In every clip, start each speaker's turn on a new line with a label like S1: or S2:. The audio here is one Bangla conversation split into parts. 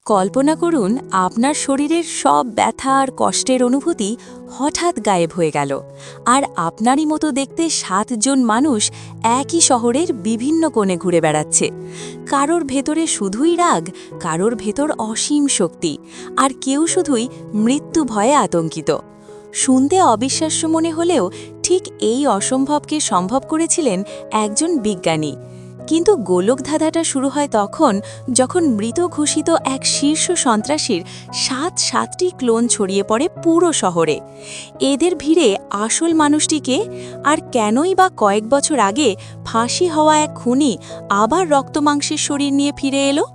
S1: কল্পনা করুন আপনার শরীরের সব ব্যথা আর কষ্টের অনুভূতি হঠাৎ গায়েব হয়ে গেল, আর আপনারই মতো দেখতে 7 জন মানুষ একই শহরের বিভিন্ন কোণে ঘুরে বেড়াচ্ছে। কারোর ভেতরে শুধুই রাগ, কারোর ভেতর অসীম শক্তি, আর কেউ শুধুই মৃত্যু ভয়ে আতঙ্কিত। শুনতে অবিশ্বাস্য মনে হলেও ঠিক এই অসম্ভবকে সম্ভব করেছিলেন একজন বিজ্ঞানী। কিন্তু গোলকধাঁধাটা শুরু হয় তখন, যখন মৃত ঘোষিত এক শীর্ষ সন্ত্রাসীর 7টি ক্লোন ছড়িয়ে পড়ে পুরো শহরে। এদের ভিড়ে আসল মানুষটিকে, আর কেনই বা কয়েক বছর আগে ফাঁসি হওয়া এক খুনি আবার রক্তমাংসের শরীর নিয়ে ফিরে এলো।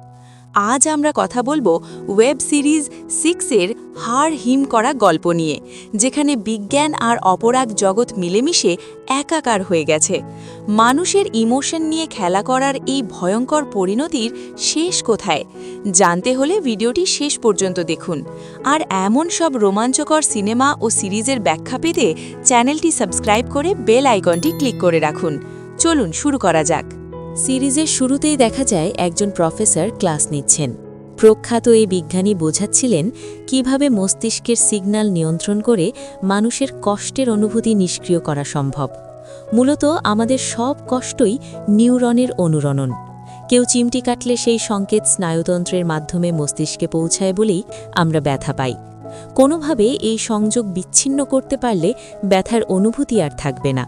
S1: আজ আমরা কথা বলবো ওয়েব সিরিজ 6-এর হাড় হিম করা গল্প নিয়ে, যেখানে বিজ্ঞান আর অপরাধ জগৎ মিলেমিশে একাকার হয়ে গেছে। মানুষের ইমোশন নিয়ে খেলা করার এই ভয়ঙ্কর পরিণতির শেষ কোথায় জানতে হলে ভিডিওটি শেষ পর্যন্ত দেখুন। আর এমন সব রোমাঞ্চকর সিনেমা ও সিরিজের ব্যাখ্যা পেতে চ্যানেলটি সাবস্ক্রাইব করে বেল আইকনটি ক্লিক করে রাখুন। চলুন শুরু করা যাক। সিরিজের শুরুতেই দেখা যায় একজন প্রফেসর ক্লাস নিচ্ছেন। প্রখ্যাত এই বিজ্ঞানী বোঝাচ্ছিলেন কিভাবে মস্তিষ্কের সিগন্যাল নিয়ন্ত্রণ করে মানুষের কষ্টের অনুভূতি নিষ্ক্রিয় করা সম্ভব। মূলত আমাদের সব কষ্টই নিউরনের অনুরণন। কেউ চিমটি কাটলে সেই সংকেত স্নায়ুতন্ত্রের মাধ্যমে মস্তিষ্কে পৌঁছায় বলেই আমরা ব্যথা পাই। কোনোভাবে এই সংযোগ বিচ্ছিন্ন করতে পারলে ব্যথার অনুভূতি আর থাকবে না।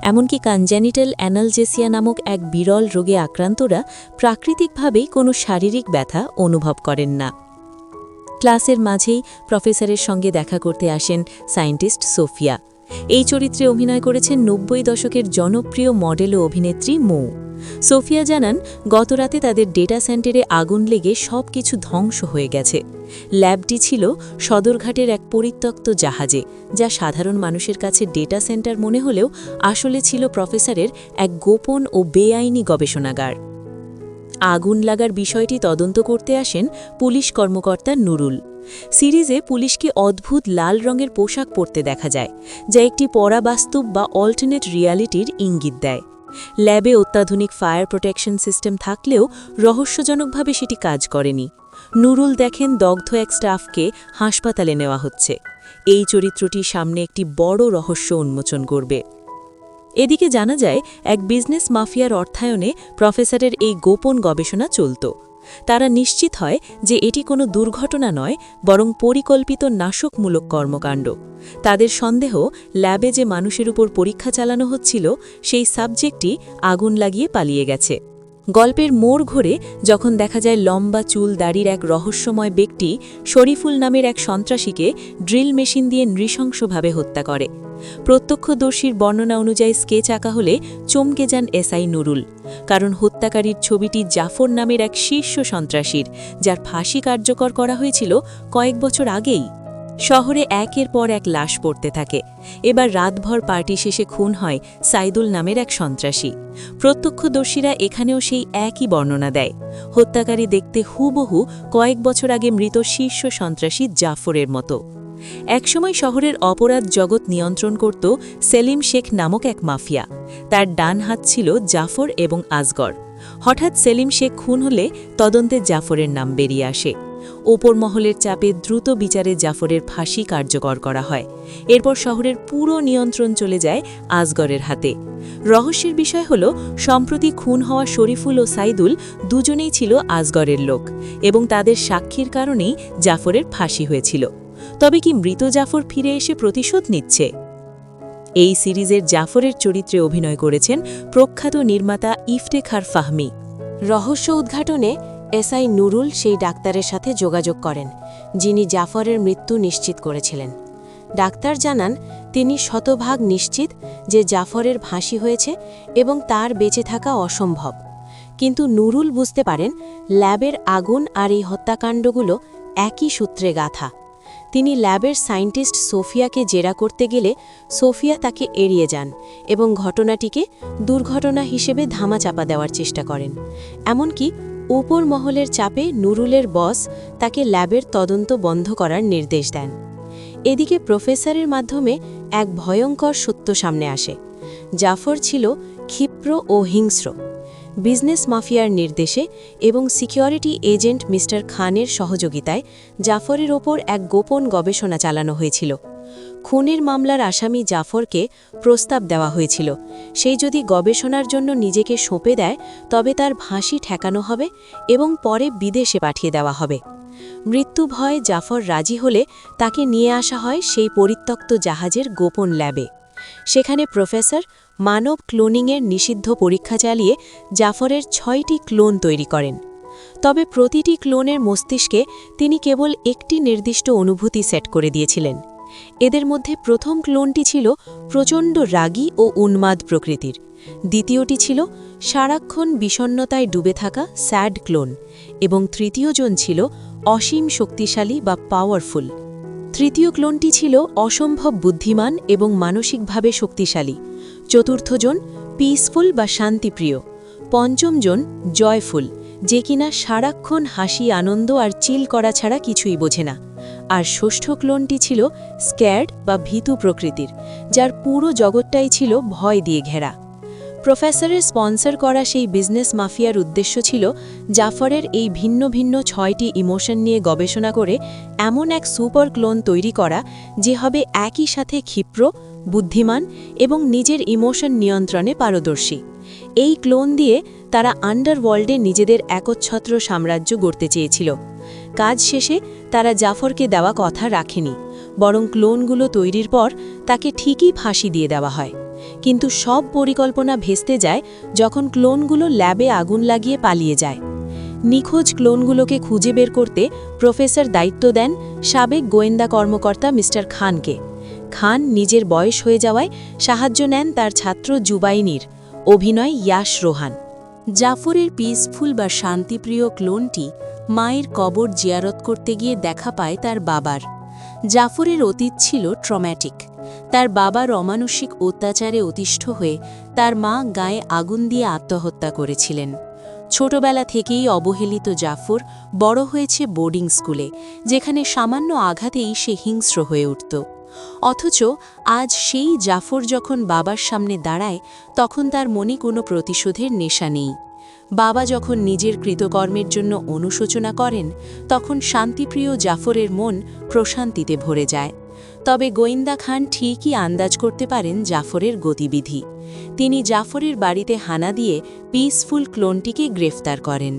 S1: এমনকি কনজেনিটাল অ্যানালজেসিয়া নামক এক বিরল রোগে আক্রান্তরা প্রাকৃতিকভাবেই কোনো শারীরিক ব্যথা অনুভব করেন না। ক্লাসের মাঝেই প্রফেসরের সঙ্গে দেখা করতে আসেন সায়েন্টিস্ট সোফিয়া। এই চরিত্রে অভিনয় করেছেন 90 দশকের জনপ্রিয় মডেল ও অভিনেত্রী মৌ। সোফিয়া জানান, গতরাতে তাদের ডেটা সেন্টারে আগুন লেগে সব কিছু ধ্বংস হয়ে গেছে। ল্যাবটি ছিল সদরঘাটের এক পরিত্যক্ত জাহাজে, যা সাধারণ মানুষের কাছে ডেটা সেন্টার মনে হলেও আসলে ছিল প্রফেসরের এক গোপন ও বেআইনি গবেষণাগার। আগুন লাগার বিষয়টি তদন্ত করতে আসেন পুলিশ কর্মকর্তা নুরুল। সিরিজে পুলিশকে অদ্ভুত লাল রঙের পোশাক পরতে দেখা যায়, যা একটি পরাবাস্তব বা অল্টারনেট রিয়ালিটির ইঙ্গিত দেয়। ল্যাবে অত্যাধুনিক ফায়ার প্রোটেকশন সিস্টেম থাকলেও রহস্যজনকভাবে সেটি কাজ করেনি। নুরুল দেখেন দগ্ধ এক স্টাফকে হাসপাতালে নেওয়া হচ্ছে। এই চরিত্রটি সামনে একটি বড় রহস্য উন্মোচন করবে। এদিকে জানা যায়, এক বিজনেস মাফিয়ার অর্থায়নে প্রফেসরের এই গোপন গবেষণা চলত। তারা নিশ্চিত হয় যে এটি কোনো দুর্ঘটনা নয়, বরং পরিকল্পিত নাশকমূলক কর্মকাণ্ড। তাদের সন্দেহ, ল্যাবে যে মানুষের উপর পরীক্ষা চালানো হচ্ছিল সেই সাবজেক্টটি আগুন লাগিয়ে পালিয়ে গেছে। গল্পের মোড় ঘুরে যখন দেখা যায় লম্বা চুল দাড়ির এক রহস্যময় ব্যক্তি শরীফুল নামের এক সন্ত্রাসীকে ড্রিল মেশিন দিয়ে নৃশংসভাবে হত্যা করে। প্রত্যক্ষদর্শীর বর্ণনা অনুযায়ী স্কেচ আঁকা হলে চমকে যান এসআই নুরুল, কারণ হত্যাকারীর ছবিটি জাফর নামের এক শীর্ষ সন্ত্রাসীর, যার ফাঁসি কার্যকর করা হয়েছিল কয়েক বছর আগেই। শহরে একের পর এক লাশ পড়তে থাকে। এবার রাতভর পার্টি শেষে খুন হয় সাইদুল নামের এক সন্ত্রাসী। প্রত্যক্ষদর্শীরা এখানেও সেই একই বর্ণনা দেয়। হত্যাকারী দেখতে হুবহু কয়েক বছর আগে মৃত শীর্ষ সন্ত্রাসী জাফরের মতো। একসময় শহরের অপরাধ জগৎ নিয়ন্ত্রণ করত সেলিম শেখ নামক এক মাফিয়া। তার ডান হাত ছিল জাফর এবং আজগর। হঠাৎ সেলিম শেখ খুন হলে তদন্তে জাফরের নাম বেরিয়ে আসে। ওপর মহলের চাপে দ্রুত বিচারে জাফরের ফাঁসি কার্যকর করা হয়। এরপর শহরের পুরো নিয়ন্ত্রণ চলে যায় আজগরের হাতে। রহস্যের বিষয় হল, সম্প্রতি খুন হওয়া শরীফুল ও সাইদুল দুজনেই ছিল আজগরের লোক, এবং তাদের সাক্ষীর কারণেই জাফরের ফাঁসি হয়েছিল। তবে কি মৃত জাফর ফিরে এসে প্রতিশোধ নিচ্ছে? এই সিরিজের জাফরের চরিত্রে অভিনয় করেছেন প্রখ্যাত নির্মাতা ইফতেখার ফাহমি।
S2: রহস্য উদ্ঘাটনে এসআই নুরুল সেই ডাক্তারের সাথে যোগাযোগ করেন, যিনি জাফরের মৃত্যু নিশ্চিত করেছিলেন। ডাক্তার জানান, তিনি শতভাগ নিশ্চিত যে জাফরের ফাঁসি হয়েছে এবং তার বেঁচে থাকা অসম্ভব। কিন্তু নুরুল বুঝতে পারেন, ল্যাবের আগুন আর এই হত্যাকাণ্ডগুলো একই সূত্রে গাঁথা। তিনি ল্যাবের সায়েন্টিস্ট সোফিয়াকে জেরা করতে গেলে সোফিয়া তাকে এড়িয়ে যান এবং ঘটনাটিকে দুর্ঘটনা হিসেবে ধামাচাপা দেওয়ার চেষ্টা করেন। এমনকি উপর মহলের চাপে নুরুলের বস তাকে ল্যাবের তদন্ত বন্ধ করার নির্দেশ দেন। এদিকে প্রফেসরের মাধ্যমে এক ভয়ঙ্কর সত্য সামনে আসে। জাফর ছিল ক্ষিপ্র ও হিংস্র। বিজনেস মাফিয়ার নির্দেশে এবং সিকিউরিটি এজেন্ট মিস্টার খানের সহযোগিতায় জাফরের ওপর এক গোপন গবেষণা চালানো হয়েছিল। খুনের মামলার আসামি জাফরকে প্রস্তাব দেওয়া হয়েছিল, সেই যদি গবেষণার জন্য নিজেকে সঁপে দেয় তবে তার ফাঁসি ঠেকানো হবে এবং পরে বিদেশে পাঠিয়ে দেওয়া হবে। মৃত্যু ভয়ে জাফর রাজি হলে তাকে নিয়ে আসা হয় সেই পরিত্যক্ত জাহাজের গোপন ল্যাবে। সেখানে প্রফেসর মানব ক্লোনিংয়ের নিষিদ্ধ পরীক্ষা চালিয়ে জাফরের 6টি ক্লোন তৈরি করেন। তবে প্রতিটি ক্লোনের মস্তিষ্কে তিনি কেবল একটি নির্দিষ্ট অনুভূতি সেট করে দিয়েছিলেন। এদের মধ্যে প্রথম ক্লোনটি ছিল প্রচণ্ড রাগী ও উন্মাদ প্রকৃতির, দ্বিতীয়টি ছিল সারাক্ষণ বিষণ্ণতায় ডুবে থাকা স্যাড ক্লোন এবং তৃতীয়জন ছিল অসীম শক্তিশালী বা পাওয়ারফুল। তৃতীয় ক্লোনটি ছিল অসম্ভব বুদ্ধিমান এবং মানসিকভাবে শক্তিশালী, চতুর্থজন পিসফুল বা শান্তিপ্রিয়, পঞ্চমজন জয়ফুল, যে কিনা সারাক্ষণ হাসি আনন্দ আর চিল করা ছাড়া কিছুই বোঝে না, আর ষষ্ঠ ক্লোনটি ছিল স্ক্যার্ড বা ভীতু প্রকৃতির, যার পুরো জগৎটাই ছিল ভয় দিয়ে ঘেরা। প্রফেসরের স্পন্সর করা সেই বিজনেস মাফিয়ার উদ্দেশ্য ছিল জাফরের এই ভিন্ন ভিন্ন 6টি ইমোশন নিয়ে গবেষণা করে এমন এক সুপার ক্লোন তৈরি করা যে হবে একই সাথে ক্ষিপ্র, বুদ্ধিমান এবং নিজের ইমোশন নিয়ন্ত্রণে পারদর্শী। এই ক্লোন দিয়ে তারা আন্ডারওয়ার্ল্ডে নিজেদের একচ্ছত্র সাম্রাজ্য গড়তে চেয়েছিল। কাজ শেষে তারা জাফরকে দেওয়া কথা রাখেনি, বরং ক্লোনগুলো তৈরির পর তাকে ঠিকই ফাঁসি দিয়ে দেওয়া হয়। কিন্তু সব পরিকল্পনা ভেস্তে যায় যখন ক্লোনগুলো ল্যাবে আগুন লাগিয়ে পালিয়ে যায়। নিখোঁজ ক্লোনগুলোকে খুঁজে বের করতে প্রফেসর দায়িত্ব দেন সাবেক গোয়েন্দা কর্মকর্তা মিস্টার খানকে। খান নিজের বয়স হয়ে যাওয়ায় সাহায্য নেন তার ছাত্র জুবাইনির, অভিনয় ইয়াশ রোহান। জাফরের পিসফুল বা শান্তিপ্রিয় ক্লোনটি মায়ের কবর জিয়ারত করতে গিয়ে দেখা পায় তার বাবার। জাফরের অতীত ছিল ট্রম্যাটিক। তার বাবার অমানসিক অত্যাচারে অতিষ্ঠ হয়ে তার মা গায়ে আগুন দিয়ে আত্মহত্যা করেছিলেন। ছোটবেলা থেকেই অবহেলিত জাফর বড় হয়েছে বোর্ডিং স্কুলে, যেখানে সামান্য আঘাতেই সে হিংস্র হয়ে উঠত। অথচ আজ সেই জাফর যখন বাবার সামনে দাঁড়ায় তখন তার মনে কোনো প্রতিশোধের নেশা নেই। বাবা যখন নিজের কৃতকর্মের জন্য অনুশোচনা করেন তখন শান্তিপ্রিয় জাফরের মন প্রশান্তিতে ভরে যায়। তবে গোয়েন্দা খান ঠিকই আন্দাজ করতে পারেন জাফরের গতিবিধি। তিনি জাফরের বাড়িতে হানা দিয়ে পিসফুল ক্লোনটিকে গ্রেফতার করেন।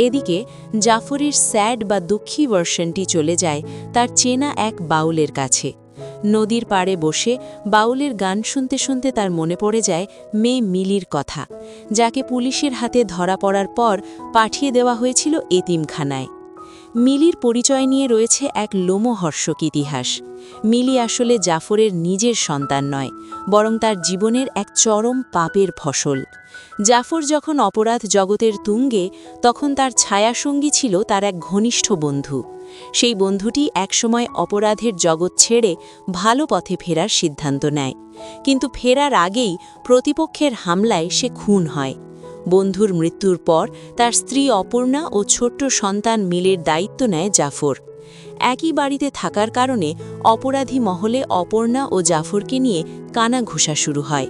S2: এদিকে জাফরের স্যাড বা দুঃখী ভার্সনটি চলে যায় তার চেনা এক বাউলের কাছে। নদীর পাড়ে বসে বাউলের গান শুনতে শুনতে তার মনে পড়ে যায় মেয়ে মিলির কথা, যাকে পুলিশের হাতে ধরা পড়ার পর পাঠিয়ে দেওয়া হয়েছিল এতিমখানায়। মিলির পরিচয় নিয়ে রয়েছে এক লোমহর্ষক ইতিহাস। মিলি আসলে জাফরের নিজের সন্তান নয়, বরং তার জীবনের এক চরম পাপের ফসল। জাফর যখন অপরাধ জগতের তুঙ্গে, তখন তার ছায়াসঙ্গী ছিল তার এক ঘনিষ্ঠ বন্ধু। সেই বন্ধুটি একসময় অপরাধের জগৎ ছেড়ে ভালো পথে ফেরার সিদ্ধান্ত নেয়, কিন্তু ফেরার আগেই প্রতিপক্ষের হামলায় সে খুন হয়। বন্ধুর মৃত্যুর পর তার স্ত্রী অপর্ণা ও ছোট্ট সন্তান মিলের দায়িত্ব নেয় জাফর। একই বাড়িতে থাকার কারণে অপরাধী মহলে অপর্ণা ও জাফরকে নিয়ে কানাঘুষা শুরু হয়।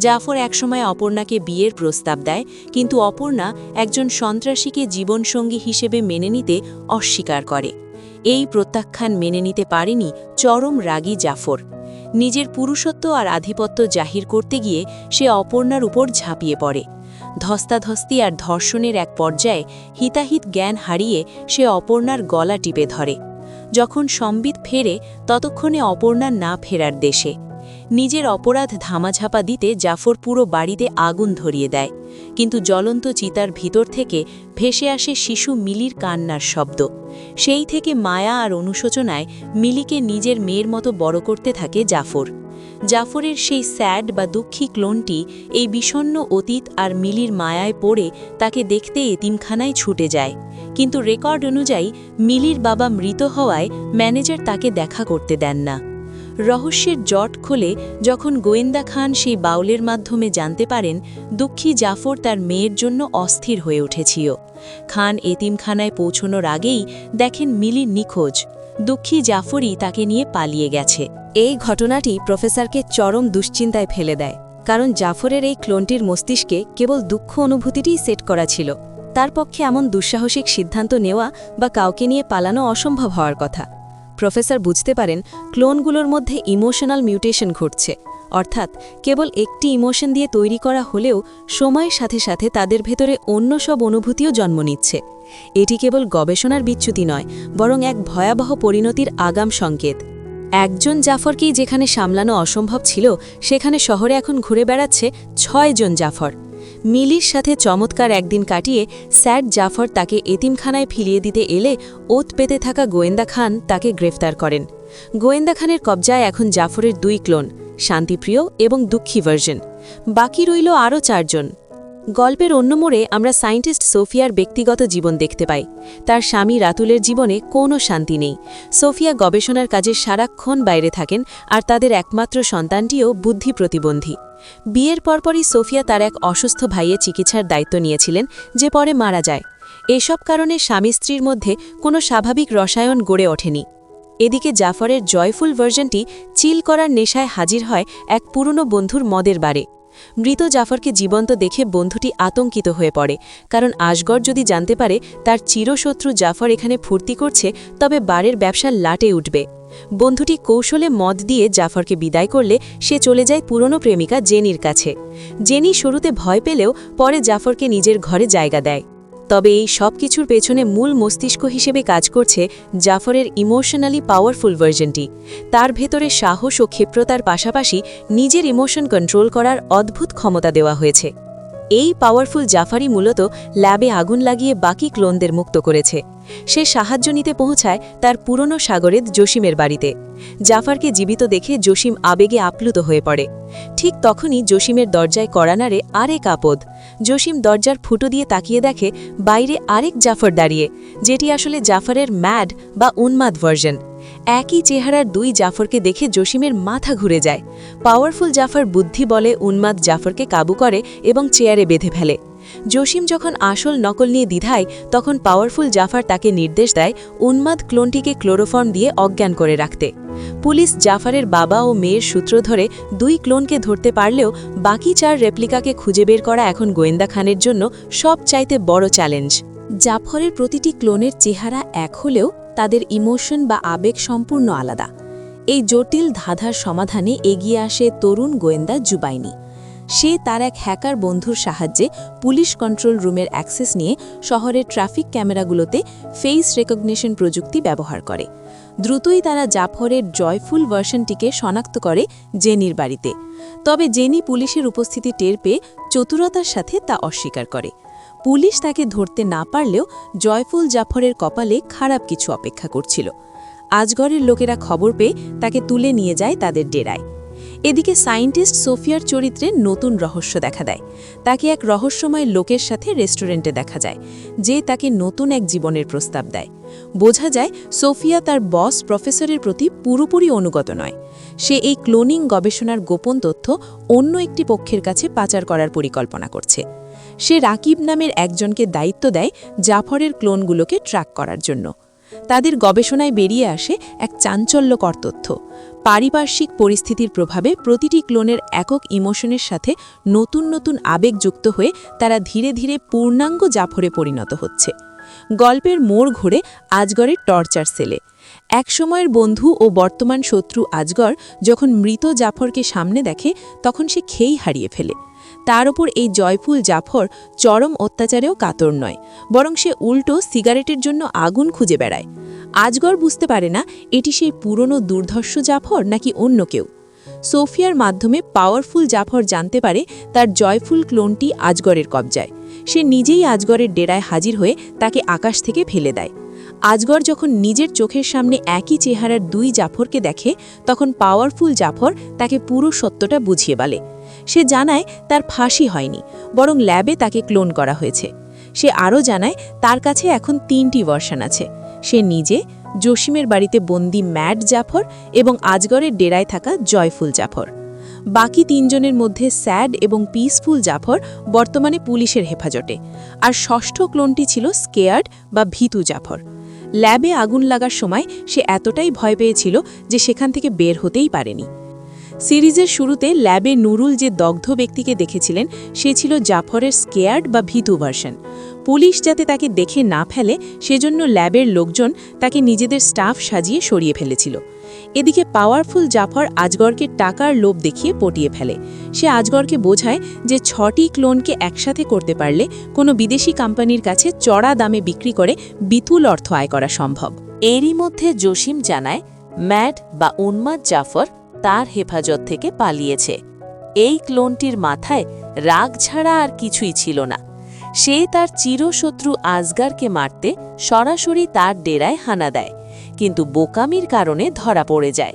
S2: জাফর একসময় অপর্ণাকে বিয়ের প্রস্তাব দেয়, কিন্তু অপর্ণা একজন সন্ত্রাসীকে জীবনসঙ্গী হিসেবে মেনে নিতে অস্বীকার করে। এই প্রত্যাখ্যান মেনে নিতে পারেনি চরম রাগী জাফর। নিজের পুরুষত্ব আর আধিপত্য জাহির করতে গিয়ে সে অপর্ণার উপর ঝাঁপিয়ে পড়ে। ধস্তাধস্তি আর ধর্ষণের এক পর্যায়ে হিতাহিত জ্ঞান হারিয়ে সে অপর্ণার গলা টিপে ধরে। যখন সম্বিত ফেরে ততক্ষণে অপর্ণা না ফেরার দেশে। নিজের অপরাধ ধামাঝাপা দিতে জাফর পুরো বাড়িতে আগুন ধরিয়ে দেয়, কিন্তু জ্বলন্ত চিতার ভিতর থেকে ভেসে আসে শিশু মিলির কান্নার শব্দ। সেই থেকে মায়া আর অনুশোচনায় মিলিকে নিজের মেয়ের মতো বড় করতে থাকে জাফর। জাফরের সেই স্যাড বা দুঃখী ক্লোনটি এই বিষণ্ণ অতীত আর মিলির মায়ায় পড়ে তাকে দেখতে এতিমখানায় ছুটে যায়, কিন্তু রেকর্ড অনুযায়ী মিলির বাবা মৃত হওয়ায় ম্যানেজার তাকে দেখা করতে দেন না। রহস্যের জট খোলে যখন গোয়েন্দা খান সেই বাউলের মাধ্যমে জানতে পারেন দুঃখী জাফর তার মেয়ের জন্য অস্থির হয়ে উঠেছিল। খান এতিমখানায় পৌঁছনোর আগেই দেখেন মিলি নিখোঁজ। দুঃখী জাফরই তাকে নিয়ে পালিয়ে গেছে। এই ঘটনাটি প্রফেসরকে চরম দুশ্চিন্তায় ফেলে দেয়।
S1: কারণ জাফরের এই ক্লোনটির মস্তিষ্কে কেবল দুঃখ অনুভূতিটিই সেট করা ছিল। তার পক্ষে এমন দুঃসাহসিক সিদ্ধান্ত নেওয়া বা কাউকে নিয়ে পালানো অসম্ভব হওয়ার কথা। প্রফেসর বুঝতে পারেন ক্লোনগুলোর মধ্যে ইমোশনাল মিউটেশন ঘটছে, অর্থাৎ কেবল একটি ইমোশন দিয়ে তৈরি করা হলেও সময়ের সাথে সাথে তাদের ভেতরে অন্য সব অনুভূতিও জন্ম নিচ্ছে। এটি কেবল গবেষণার বিচ্যুতি নয়, বরং এক ভয়াবহ পরিণতির আগাম সংকেত। একজন জাফরকেই যেখানে সামলানো অসম্ভব ছিল, সেখানে শহরে এখন ঘুরে বেড়াচ্ছে ৬ জন জাফর। মিলির সাথে চমৎকার একদিন কাটিয়ে স্যাড জাফর তাকে এতিমখানায় ফিরিয়ে দিতে এলে ওত পেতে থাকা গোয়েন্দা খান তাকে গ্রেফতার করেন। গোয়েন্দা খানের কবজায় এখন জাফরের 2 ক্লোন, শান্তিপ্রিয় এবং দুঃখী ভার্জন। বাকি রইল আরও 4 জন। গল্পের অন্য মোড়ে আমরা সায়েন্টিস্ট সোফিয়ার ব্যক্তিগত জীবন দেখতে পাই। তার স্বামী রাতুলের জীবনে কোনো শান্তি নেই। সোফিয়া গবেষণার কাজে সারাক্ষণ বাইরে থাকেন, আর তাদের একমাত্র সন্তানটিও বুদ্ধি প্রতিবন্ধী। বিয়ের পরপরই সোফিয়া তার এক অসুস্থ ভাইয়ের চিকিৎসার দায়িত্ব নিয়েছিলেন, যে পরে মারা যায়। এসব কারণে স্বামী স্ত্রীর মধ্যে কোনো স্বাভাবিক রসায়ন গড়ে ওঠেনি। এদিকে জাফরের জয়ফুল ভার্জনটি চিল করার নেশায় হাজির হয় এক পুরনো বন্ধুর মদের বারে। মৃত জাফরকে জীবন্ত দেখে বন্ধুটি আতঙ্কিত হয়ে পড়ে, কারণ আসগর যদি জানতে পারে তার চিরশত্রু জাফর এখানে ফুর্তি করছে, তবে বারের ব্যবসা লাটে উঠবে। বন্ধুটি কৌশলে মদ দিয়ে জাফরকে বিদায় করলে সে চলে যায় পুরনো প্রেমিকা জেনির কাছে। জেনি শুরুতে ভয় পেলেও পরে জাফরকে নিজের ঘরে জায়গা দেয়। তবে এই সব কিছুর পেছনে মূল মস্তিষ্ক হিসেবে কাজ করছে জাফরের ইমোশনালি পাওয়ারফুল ভার্জনটি। তার ভেতরে সাহস ও ক্ষিপ্রতার পাশাপাশি নিজের ইমোশন কন্ট্রোল করার অদ্ভুত ক্ষমতা দেওয়া হয়েছে। এই পাওয়ারফুল জাফারই মূলত ল্যাবে আগুন লাগিয়ে বাকি ক্লোনদের মুক্ত করেছে। সে সাহায্য নিতে পৌঁছায় তার পুরনো সাগরেদ জসিমের বাড়িতে। জাফারকে জীবিত দেখে জসিম আবেগে আপ্লুত হয়ে পড়ে। ঠিক তখনই জসিমের দরজায় কড়া নাড়ে আরেক আপদ। জসিম দরজার ফুটো দিয়ে তাকিয়ে দেখে বাইরে আরেক জাফর দাঁড়িয়ে, যেটি আসলে জাফরের ম্যাড বা উন্মাদ ভার্জন। একই চেহারার 2 জাফরকে দেখে জসিমের মাথা ঘুরে যায়। পাওয়ারফুল জাফর বুদ্ধি বলে উন্মাদ জাফরকে কাবু করে এবং চেয়ারে বেঁধে ফেলে। জসিম যখন আসল নকল নিয়ে দ্বিধায়, তখন পাওয়ারফুল জাফর তাকে নির্দেশ দেয় উন্মাদ ক্লোনটিকে ক্লোরোফর্ম দিয়ে অজ্ঞান করে রাখতে। পুলিশ জাফরের বাবা ও মেয়ের সূত্র ধরে 2 ক্লোনকে ধরতে পারলেও বাকি 4 রেপ্লিকাকে খুঁজে বের করা এখন গোয়েন্দা খানের জন্য সবচাইতে বড় চ্যালেঞ্জ। জাফরের প্রতিটি ক্লোনের চেহারা এক হলেও তাদের ইমোশন বা আবেগ সম্পূর্ণ আলাদা। এই জটিল ধাঁধার সমাধানে এগিয়ে আসে তরুণ গোয়েন্দা জুবাইনি। সে তার এক হ্যাকার বন্ধুর সাহায্যে পুলিশ কন্ট্রোল রুমের অ্যাক্সেস নিয়ে শহরের ট্রাফিক ক্যামেরাগুলোতে ফেস রেকগনিশন প্রযুক্তি ব্যবহার করে। দ্রুতই তারা জাফরের জয়ফুল ভার্সনটিকে শনাক্ত করে জেনির বাড়িতে। তবে জেনি পুলিশের উপস্থিতি টের পেয়ে চতুরতার সাথে তা অস্বীকার করে। পুলিশ তাকে ধরতে না পারলেও জয়ফুল জাফরের কপালে খারাপ কিছু অপেক্ষা করছিল। আজগরের লোকেরা খবর পেয়ে তাকে তুলে নিয়ে যায় তাদের ডেরায়। এদিকে সায়েন্টিস্ট সোফিয়ার চরিত্রে নতুন রহস্য দেখা দেয়। তাকে এক রহস্যময় লোকের সাথে রেস্টুরেন্টে দেখা যায়, যে তাকে নতুন এক জীবনের প্রস্তাব দেয়। বোঝা যায় সোফিয়া তার বস প্রফেসরের প্রতি পুরোপুরি অনুগত নয়। সে এই ক্লোনিং গবেষণার গোপন তথ্য অন্য একটি পক্ষের কাছে পাচার করার পরিকল্পনা করছে। সে রাকিব নামের একজনকে দায়িত্ব দেয় জাফরের ক্লোনগুলোকে ট্র্যাক করার জন্য। তাদের গবেষণায় বেরিয়ে আসে এক চাঞ্চল্যকর তথ্য। পারিপার্শ্বিক পরিস্থিতির প্রভাবে প্রতিটি ক্লোনের একক ইমোশনের সাথে নতুন নতুন আবেগ যুক্ত হয়ে তারা ধীরে ধীরে পূর্ণাঙ্গ জাফরে পরিণত হচ্ছে। গল্পের মোড় ঘুরে আজগরের টর্চার সেলে। একসময়ের বন্ধু ও বর্তমান শত্রু আজগর যখন মৃত জাফরকে সামনে দেখে, তখন সে খেই হারিয়ে ফেলে। তার ওপর এই জয়ফুল জাফর চরম অত্যাচারেও কাতর নয়, বরং সে উল্টো সিগারেটের জন্য আগুন খুঁজে বেড়ায়। আজগর বুঝতে পারে না এটি সেই পুরনো দুর্ধর্ষ জাফর নাকি অন্য কেউ। সোফিয়ার মাধ্যমে পাওয়ারফুল জাফর জানতে পারে তার জয়ফুল ক্লোনটি আজগরের কবজায়। সে নিজেই আজগরের ডেরায় হাজির হয়ে তাকে আকাশ থেকে ফেলে দেয়। আজগর যখন নিজের চোখের সামনে একই চেহারার 2 জাফরকে দেখে, তখন পাওয়ারফুল জাফর তাকে পুরো সত্যটা বুঝিয়ে বলে। সে জানায় তার ফাঁসি হয়নি, বরং ল্যাবে তাকে ক্লোন করা হয়েছে। সে আরও জানায় তার কাছে এখন 3টি ভার্সন আছে। সে নিজে, জসিমের বাড়িতে বন্দি ম্যাড জাফর এবং আজগরের ডেরায় থাকা জয়ফুল জাফর। বাকি 3 জনের মধ্যে স্যাড এবং পিসফুল জাফর বর্তমানে পুলিশের হেফাজতে, আর ষষ্ঠ ক্লোনটি ছিল স্কেয়ার্ড বা ভীতু জাফর। ল্যাবে আগুন লাগার সময় সে এতটাই ভয় পেয়েছিল যে সেখান থেকে বের হতেই পারেনি।
S2: সিরিজের শুরুতে ল্যাবে নুরুল যে দগ্ধ ব্যক্তিকে দেখেছিলেন সে ছিল জাফরের স্কেয়ার্ড বা ভীতু ভার্সন। পুলিশ যাতে তাকে দেখে না ফেলে সেজন্য ল্যাবের লোকজন তাকে নিজেদের স্টাফ সাজিয়ে সরিয়ে ফেলেছিল। এদিকে পাওয়ারফুল জাফর আজগরকে টাকার লোভ দেখিয়ে পটিয়ে ফেলে। সে আজগরকে বোঝায় যে 6টি ক্লোনকে একসাথে করতে পারলে কোনো বিদেশি কোম্পানির কাছে চড়া দামে বিক্রি করে বিপুল অর্থ আয় করা সম্ভব।
S1: এরই মধ্যে জসিম জানায় ম্যাড বা উন্মাদ জাফর তার হেফাজত থেকে পালিয়েছে। এই ক্লোনটির মাথায় রাগ ছাড়া আর কিছুই ছিল না। সে তার চিরশত্রু আজগারকে মারতে সরাসরি তার ডেরায় হানা দেয়, কিন্তু বোকামির কারণে ধরা পড়ে যায়।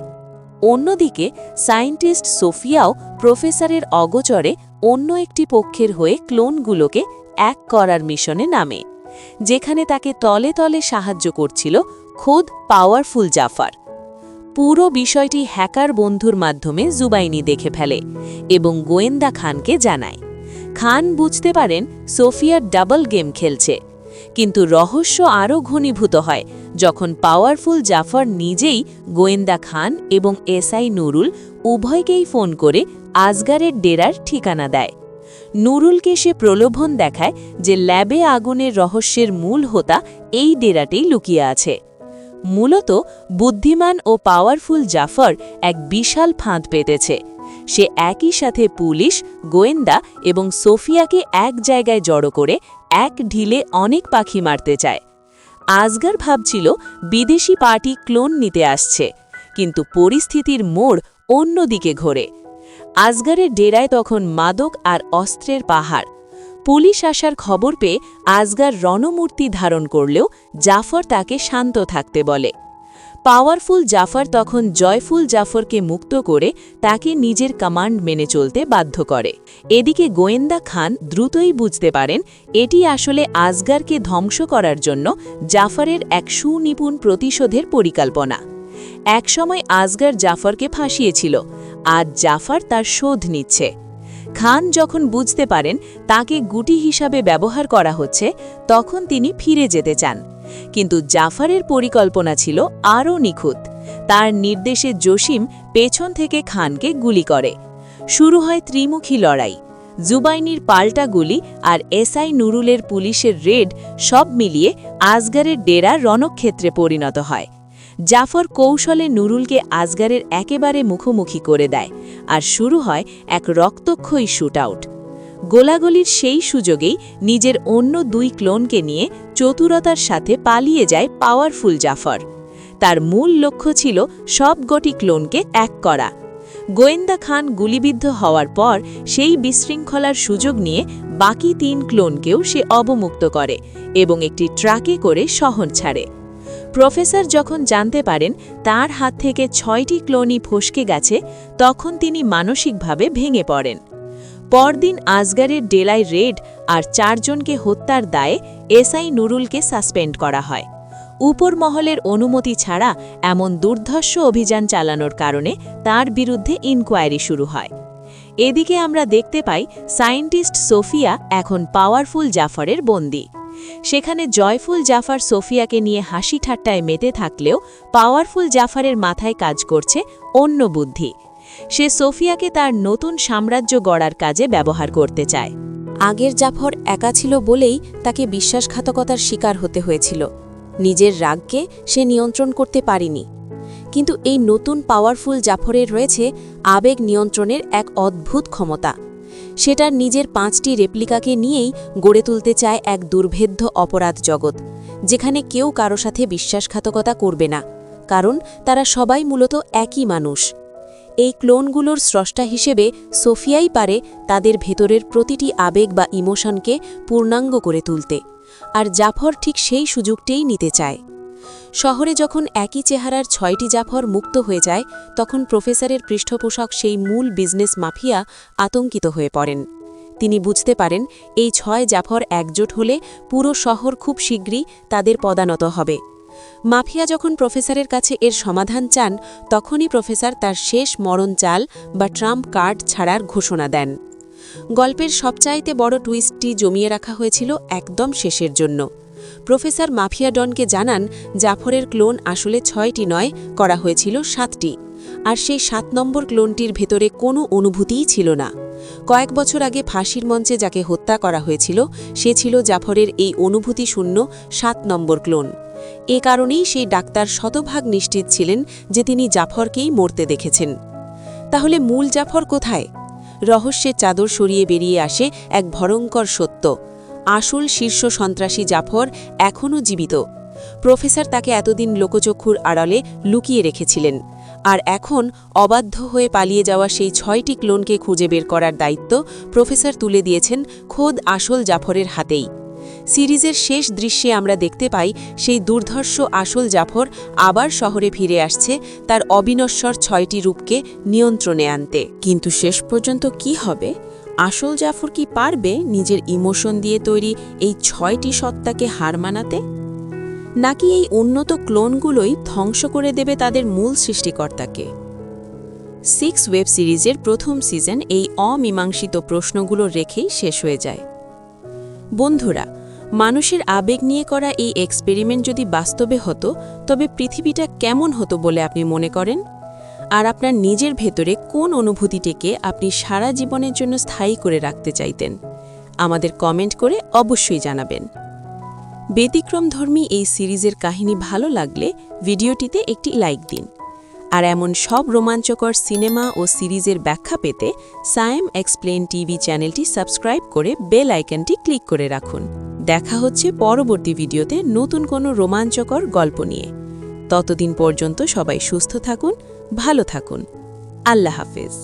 S1: অন্যদিকে সায়েন্টিস্ট সোফিয়াও প্রফেসরের অগোচরে অন্য একটি পক্ষের হয়ে ক্লোনগুলোকে এক করার মিশনে নামে, যেখানে তাকে তলে তলে সাহায্য করছিল খোদ পাওয়ারফুল জাফর। পুরো বিষয়টি হ্যাকার বন্ধুর মাধ্যমে জুবাইনি দেখে ফেলে এবং গোয়েন্দা খানকে জানায়। খান বুঝতে পারেন সোফিয়া ডাবল গেম খেলছে, কিন্তু রহস্য আরও ঘনীভূত হয় যখন পাওয়ারফুল জাফর নিজেই গোয়েন্দা খান এবং এসআই নুরুল উভয়কেই ফোন করে আজগারের ডেরার ঠিকানা দেয়। নুরুলকে সে প্রলোভন দেখায় যে ল্যাবে আগুনের রহস্যের মূল হোতা এই ডেরাতেই লুকিয়ে আছে। মূলত বুদ্ধিমান ও পাওয়ারফুল জাফর এক বিশাল ফাঁদ পেতেছে। সে একই সাথে পুলিশ, গোয়েন্দা এবং সোফিয়াকে এক জায়গায় জড়ো করে এক ঢিলে অনেক পাখি মারতে চায়। আজগার ভাবছিল বিদেশি পার্টি ক্লোন নিতে আসছে, কিন্তু পরিস্থিতির মোড় অন্যদিকে ঘোরে। আজগারের ডেরায় তখন মাদক আর অস্ত্রের পাহাড়। পুলিশ আসার খবর পেয়ে আজগার রণমূর্তি ধারণ করলেও জাফর তাকে শান্ত থাকতে বলে। পাওয়ারফুল জাফর তখন জয়ফুল জাফরকে মুক্ত করে তাকে নিজের কমান্ড মেনে চলতে বাধ্য করে। এদিকে গোয়েন্দা খান দ্রুতই বুঝতে পারেন এটি আসলে আজগারকে ধ্বংস করার জন্য জাফরের এক সুনিপুণ প্রতিশোধের পরিকল্পনা। একসময় আজগার জাফরকে ফাঁসিয়েছিল, আজ জাফর তার শোধ নিচ্ছে। খান যখন বুঝতে পারেন তাকে গুটি হিসাবে ব্যবহার করা হচ্ছে, তখন তিনি ফিরে যেতে চান। কিন্তু জাফরের পরিকল্পনা ছিল আরও নিখুঁত। তার নির্দেশে জসিম পেছন থেকে খানকে গুলি করে। শুরু হয় ত্রিমুখী লড়াই। জুবাইনির পাল্টা গুলি আর এসআই নুরুলের পুলিশের রেড সব মিলিয়ে আজগারের ডেরা রণক্ষেত্রে পরিণত হয়। জাফর কৌশলে নুরুলকে আজগারের একেবারে মুখোমুখি করে দেয়, আর শুরু হয় এক রক্তক্ষয়ী শুটআউট। গোলাগুলির সেই সুযোগেই নিজের অন্য 2 ক্লোনকে নিয়ে চতুরতার সাথে পালিয়ে যায় পাওয়ারফুল জাফর। তার মূল লক্ষ্য ছিল সবকটি ক্লোনকে এক করা। গোয়েন্দা খান গুলিবিদ্ধ হওয়ার পর সেই বিশৃঙ্খলার সুযোগ নিয়ে বাকি 3 ক্লোনকেও সে অবমুক্ত করে এবং একটি ট্রাকে করে শহর ছাড়ে। প্রফেসর যখন জানতে পারেন তার হাত থেকে 6টি ক্লোনই ফসকে গেছে, তখন তিনি মানসিকভাবে ভেঙে পড়েন। পরদিন আজগারের ডেলায় রেড আর 4 জনকে হত্যার দায়ে এসআই নুরুলকে সাসপেন্ড করা হয়। উপর মহলের অনুমতি ছাড়া এমন দুর্ধর্ষ অভিযান চালানোর কারণে তার বিরুদ্ধে ইনকোয়ারি শুরু হয়। এদিকে আমরা দেখতে পাই সায়েন্টিস্ট সোফিয়া এখন পাওয়ারফুল জাফরের বন্দী। সেখানে জয়ফুল জাফর সোফিয়াকে নিয়ে হাসি ঠাট্টায় মেতে থাকলেও পাওয়ারফুল জাফরের মাথায় কাজ করছে অন্য বুদ্ধি। সে সোফিয়াকে তার নতুন সাম্রাজ্য গড়ার কাজে ব্যবহার করতে চায়।
S2: আগের জাফর একা ছিল বলেই তাকে বিশ্বাসঘাতকতার শিকার হতে হয়েছিল। নিজের রাগকে সে নিয়ন্ত্রণ করতে পারেনি। কিন্তু এই নতুন পাওয়ারফুল জাফরের রয়েছে আবেগ নিয়ন্ত্রণের এক অদ্ভুত ক্ষমতা। সেটার নিজের 5টি রেপ্লিকাকে নিয়েই গড়ে তুলতে চায় এক দুর্ভেদ্য অপরাধ জগৎ, যেখানে কেউ কারো সাথে বিশ্বাসঘাতকতা করবে না, কারণ তারা সবাই মূলত একই মানুষ। এই ক্লোনগুলোর স্রষ্টা হিসেবে সোফিয়াই পারে তাদের ভেতরের প্রতিটি আবেগ বা ইমোশনকে পূর্ণাঙ্গ করে তুলতে, আর জাফর ঠিক সেই সুযোগটাই নিতে চায়। শহরে যখন একই চেহারার 6টি জাফর মুক্ত হয়ে যায়, তখন প্রফেসরের পৃষ্ঠপোষক সেই মূল বিজনেস মাফিয়া আতঙ্কিত হয়ে পড়েন। তিনি বুঝতে পারেন এই 6 জাফর একজোট হলে পুরো শহর খুব শীঘ্রই তাদের পদানত হবে। মাফিয়া যখন প্রফেসরের কাছে এর সমাধান চান, তখনই প্রফেসর তার শেষ মরণ চাল বা ট্রাম্প কার্ড ছাড়ার ঘোষণা দেন। গল্পের সবচাইতে বড় টুইস্টটি জমিয়ে রাখা হয়েছিল একদম শেষের জন্য। প্রফেসর মাফিয়া ডনকে জানান জাফরের ক্লোন আসলে 6টি নয়, করা হয়েছিল 7টি, আর সেই 7 নম্বর ক্লোনটির ভেতরে কোনো অনুভূতিই ছিল না। কয়েক বছর আগে ফাঁসির মঞ্চে যাকে হত্যা করা হয়েছিল সে ছিল জাফরের এই অনুভূতিশূন্য 7 নম্বর ক্লোন। এ কারণেই সেই ডাক্তার শতভাগ নিশ্চিত ছিলেন যে তিনি জাফরকেই মরতে দেখেছেন। তাহলে মূল জাফর কোথায়? রহস্যের চাদর সরিয়ে বেরিয়ে আসে এক ভয়ঙ্কর সত্য। আসল শীর্ষ সন্ত্রাসী জাফর এখনও জীবিত। প্রফেসর তাকে এতদিন লোকচক্ষুর আড়ালে লুকিয়ে রেখেছিলেন, আর এখন অবাধ্য হয়ে পালিয়ে যাওয়া সেই 6টি ক্লোনকে খুঁজে বের করার দায়িত্ব প্রফেসর তুলে দিয়েছেন খোদ আসল জাফরের হাতেই। সিরিজের শেষ দৃশ্যে আমরা দেখতে পাই সেই দুর্ধর্ষ আসল জাফর আবার শহরে ফিরে আসছে তার অবিনশ্বর 6টি রূপকে নিয়ন্ত্রণে আনতে।
S1: কিন্তু শেষ পর্যন্ত কি হবে? আসল জাফর কি পারবে নিজের ইমোশন দিয়ে তৈরি এই 6টি সত্তাকে হার মানাতে, নাকি এই উন্নত ক্লোনগুলোই ধ্বংস করে দেবে তাদের মূল সৃষ্টিকর্তাকে? 6 ওয়েব সিরিজের প্রথম সিজন এই অমীমাংসিত প্রশ্নগুলো রেখেই শেষ হয়ে যায়। বন্ধুরা, মানুষের আবেগ নিয়ে করা এই এক্সপেরিমেন্ট যদি বাস্তবে হতো তবে পৃথিবীটা কেমন হতো বলে আপনি মনে করেন? আর আপনার নিজের ভেতরে কোন অনুভূতিটিকে আপনি সারা জীবনের জন্য স্থায়ী করে রাখতে চাইতেন? আমাদের কমেন্ট করে অবশ্যই জানাবেন। ব্যতিক্রমধর্মী এই সিরিজের কাহিনী ভালো লাগলে ভিডিওটিতে একটি লাইক দিন। আর এমন সব রোমাঞ্চকর সিনেমা ও সিরিজের ব্যাখ্যা পেতে সায়েম এক্সপ্লেন টিভি চ্যানেলটি সাবস্ক্রাইব করে বেল আইকনটি ক্লিক করে রাখুন। দেখা হচ্ছে পরবর্তী ভিডিওতে নতুন কোনো রোমাঞ্চকর গল্প নিয়ে। ততদিন পর্যন্ত সবাই সুস্থ থাকুন, ভালো থাকুন। আল্লাহ হাফেজ।